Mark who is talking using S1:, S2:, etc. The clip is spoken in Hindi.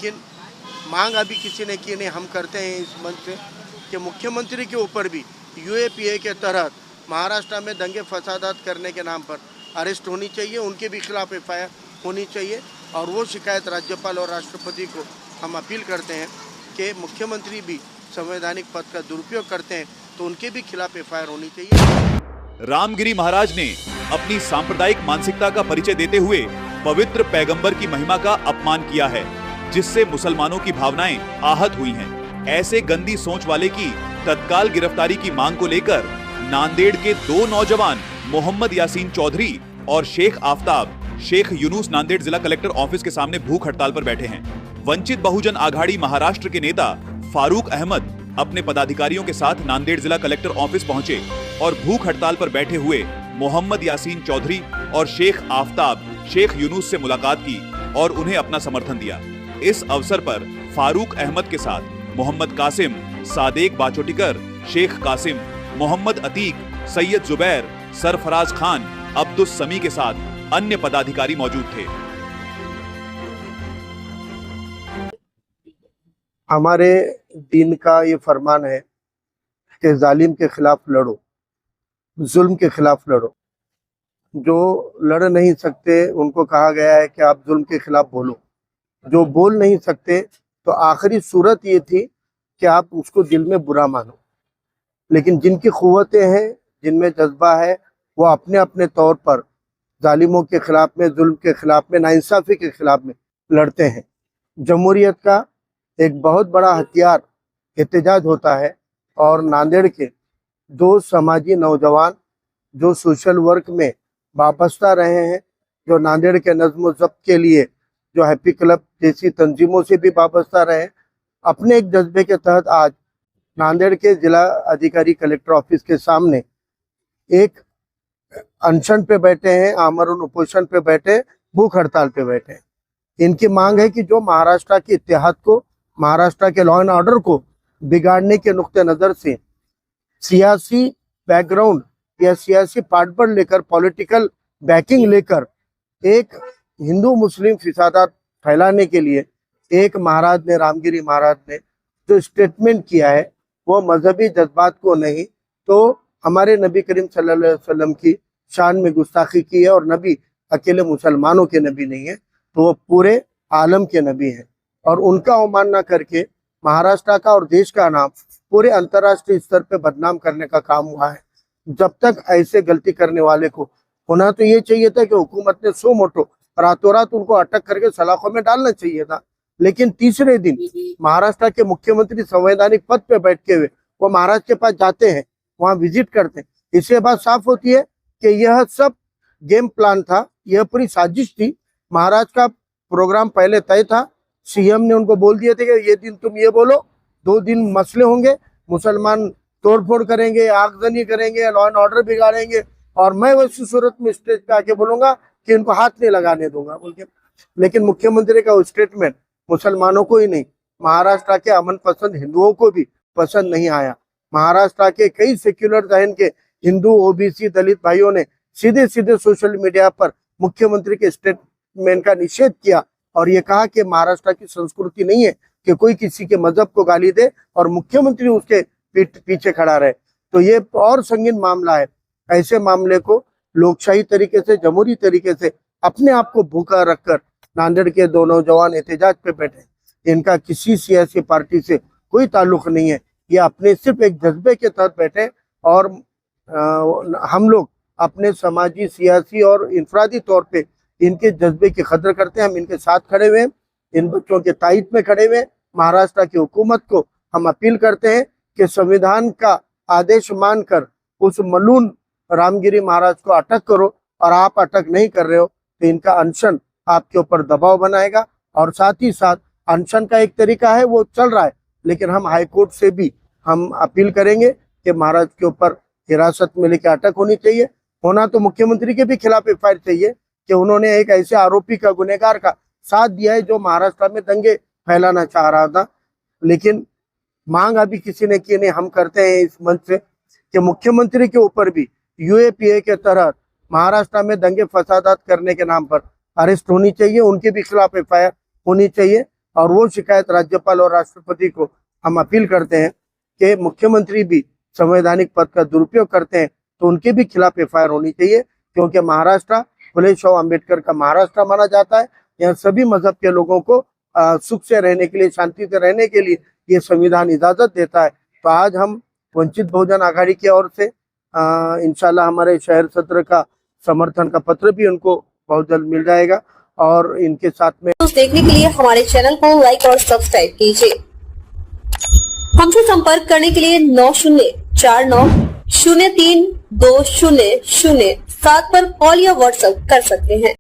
S1: लेकिन मांग अभी किसी ने की नहीं। हम करते हैं इस मंच से कि मुख्यमंत्री के ऊपर भी यूएपीए के तहत महाराष्ट्र में दंगे फसादात करने के नाम पर अरेस्ट होनी चाहिए, उनके भी खिलाफ एफआईआर होनी चाहिए। और वो शिकायत राज्यपाल और राष्ट्रपति को हम अपील करते हैं कि मुख्यमंत्री भी संवैधानिक पद का दुरुपयोग करते हैं तो उनके भी खिलाफ एफआईआर होनी चाहिए।
S2: रामगिरी महाराज ने अपनी सांप्रदायिक मानसिकता का परिचय देते हुए पवित्र पैगंबर की महिमा का अपमान किया है, जिससे मुसलमानों की भावनाएं आहत हुई हैं। ऐसे गंदी सोच वाले की तत्काल गिरफ्तारी की मांग को लेकर नांदेड़ के 2 नौजवान मोहम्मद यासीन चौधरी और शेख आफ्ताब शेख यूनुस नांदेड़ जिला कलेक्टर ऑफिस के सामने भूख हड़ताल पर बैठे हैं। वंचित बहुजन आघाड़ी महाराष्ट्र के नेता फारूक अहमद अपने पदाधिकारियों के साथ नांदेड़ जिला कलेक्टर ऑफिस पहुंचे और भूख हड़ताल पर बैठे हुए मोहम्मद यासीन चौधरी और शेख आफ्ताब शेख यूनुस से मुलाकात की और उन्हें अपना समर्थन दिया। इस अवसर पर फारूक अहमद के साथ मोहम्मद कासिम, सादेक बाचोटिकर, शेख कासिम, मोहम्मद अतीक, सैयद जुबैर, सरफराज खान, अब्दुस समी के साथ अन्य पदाधिकारी मौजूद थे।
S1: हमारे दीन का ये फरमान है कि जालिम के खिलाफ लड़ो, जुल्म के खिलाफ लड़ो। जो लड़ नहीं सकते उनको कहा गया है कि आप जुल्म के खिलाफ बोलो। जो बोल नहीं सकते तो आखिरी सूरत ये थी कि आप उसको दिल में बुरा मानो। लेकिन जिनकी क़ुव्वतें हैं, जिनमें जज्बा है, वो अपने अपने तौर पर जालिमों के खिलाफ में, जुल्म के खिलाफ में, नाइंसाफ़ी के खिलाफ में लड़ते हैं। जमहूरियत का एक बहुत बड़ा हथियार एहतजाज होता है और नांदेड़ के 2 समाजी नौजवान जो सोशल वर्क में वाबस्ता रहे हैं, जो नांदेड़ के नज़्म ज़ब्त के लिए जो हैप्पी क्लब जैसी तंजीमों से भी वाबस्ता रहे, अपने एक जज्बे के तहत आज नांदेड़ के जिला अधिकारी कलेक्टर ऑफिस के सामने एक अनशन पे बैठे हैं, आमरण उपोषण पे बैठे, भूख हड़ताल पे बैठे हैं। इनकी मांग है कि जो महाराष्ट्र के इत्तेहाद को, महाराष्ट्र के लॉ एंड ऑर्डर को बिगाड़ने के नुक्ते नज़र से सियासी बैकग्राउंड या सियासी पाठबल लेकर, पॉलिटिकल बैकिंग लेकर एक हिंदू मुस्लिम फिसादात फैलाने के लिए एक महाराज ने, रामगिरी महाराज ने जो स्टेटमेंट किया है वो मजहबी जज्बात को नहीं तो हमारे नबी करीम सल्लल्लाहु अलैहि वसल्लम की शान में गुस्ताखी की है। और नबी अकेले मुसलमानों के नबी नहीं है, तो वो पूरे आलम के नबी हैं। और उनका अवमानना करके महाराष्ट्र का और देश का नाम पूरे अंतर्राष्ट्रीय स्तर पे बदनाम करने का काम हुआ है। जब तक ऐसे गलती करने वाले को होना तो ये चाहिए था कि हुकूमत ने सो मोटो रातों रात उनको अटक करके सलाखों में डालना चाहिए था। लेकिन तीसरे दिन महाराष्ट्र के मुख्यमंत्री संवैधानिक पद पे बैठते हुए वो महाराज के पास जाते हैं, वहाँ विजिट करते हैं। इससे बात साफ होती है कि यह सब गेम प्लान था, यह पूरी साजिश थी। महाराज का प्रोग्राम पहले तय था, सीएम ने उनको बोल दिए थे कि ये दिन तुम ये बोलो, 2 दिन मसले होंगे, मुसलमान तोड़फोड़ करेंगे, आगजनी करेंगे, लॉ एंड ऑर्डर बिगाड़ेंगे और मैं वैसी सूरत में स्टेज पे आके बोलूंगा कि इनको हाथ नहीं लगाने दूंगा बोल के। लेकिन मुख्यमंत्री का वो स्टेटमेंट मुसलमानों को ही नहीं, महाराष्ट्र के अमन पसंद हिंदुओं को भी पसंद नहीं आया। महाराष्ट्र के कई सेक्युलर जहन के हिंदू, ओबीसी, दलित भाइयों ने सीधे सीधे सोशल मीडिया पर मुख्यमंत्री के स्टेटमेंट का निषेध किया और ये कहा कि महाराष्ट्र की संस्कृति नहीं है कि कोई किसी के मजहब को गाली दे और मुख्यमंत्री उसके पीछे खड़ा रहे। तो ये और संगीन मामला है। ऐसे मामले को लोकशाही तरीके से, जमहूरी तरीके से अपने आप को भूखा रखकर नांदेड़ के 2 नौजवान एहतजाज पे बैठे। इनका किसी सियासी पार्टी से कोई ताल्लुक नहीं है, ये अपने सिर्फ एक जज्बे के तहत बैठे। और हम लोग अपने समाजी, सियासी और इंफरादी तौर पे इनके जज्बे की कदर करते हैं। हम इनके साथ खड़े हुए हैं, इन बच्चों के तायद में खड़े हुए। महाराष्ट्र की हुकूमत को हम अपील करते हैं कि संविधान का आदेश मानकर उस मलून रामगिरी महाराज को अटक करो, और आप अटक नहीं कर रहे हो तो इनका अनशन आपके ऊपर दबाव बनाएगा। और साथ ही साथ अनशन का एक तरीका है वो चल रहा है, लेकिन हम हाई कोर्ट से भी हम अपील करेंगे कि महाराज के ऊपर हिरासत में लेकर अटक होनी चाहिए। होना तो मुख्यमंत्री के भी खिलाफ एफआईआर चाहिए कि उन्होंने एक ऐसे आरोपी का, गुनहगार का साथ दिया है जो महाराष्ट्र में दंगे फैलाना चाह रहा था। लेकिन मांग अभी किसी ने की नहीं। हम करते हैं इस मंच से कि मुख्यमंत्री के ऊपर भी यूएपीए के तहत महाराष्ट्र में दंगे फसादात करने के नाम पर अरेस्ट होनी चाहिए, उनके भी खिलाफ एफआईआर होनी चाहिए। और वो शिकायत राज्यपाल और राष्ट्रपति को हम अपील करते हैं कि मुख्यमंत्री भी संवैधानिक पद का दुरुपयोग करते हैं तो उनके भी खिलाफ एफआईआर होनी चाहिए, क्योंकि महाराष्ट्र फुले शाह अम्बेडकर का महाराष्ट्र माना जाता है। यहाँ सभी मजहब के लोगों को सुख से रहने के लिए, शांति से रहने के लिए ये संविधान इजाजत देता है। तो आज हम वंचित बहुजन आघाड़ी की ओर से इंशाल्लाह हमारे शहर सत्र का समर्थन का पत्र भी उनको बहुत जल्द मिल जाएगा और इनके साथ में
S3: देखने के लिए हमारे चैनल को लाइक और सब्सक्राइब कीजिए। हमसे संपर्क करने के लिए 9049032007 पर कॉल या व्हाट्सएप कर सकते हैं।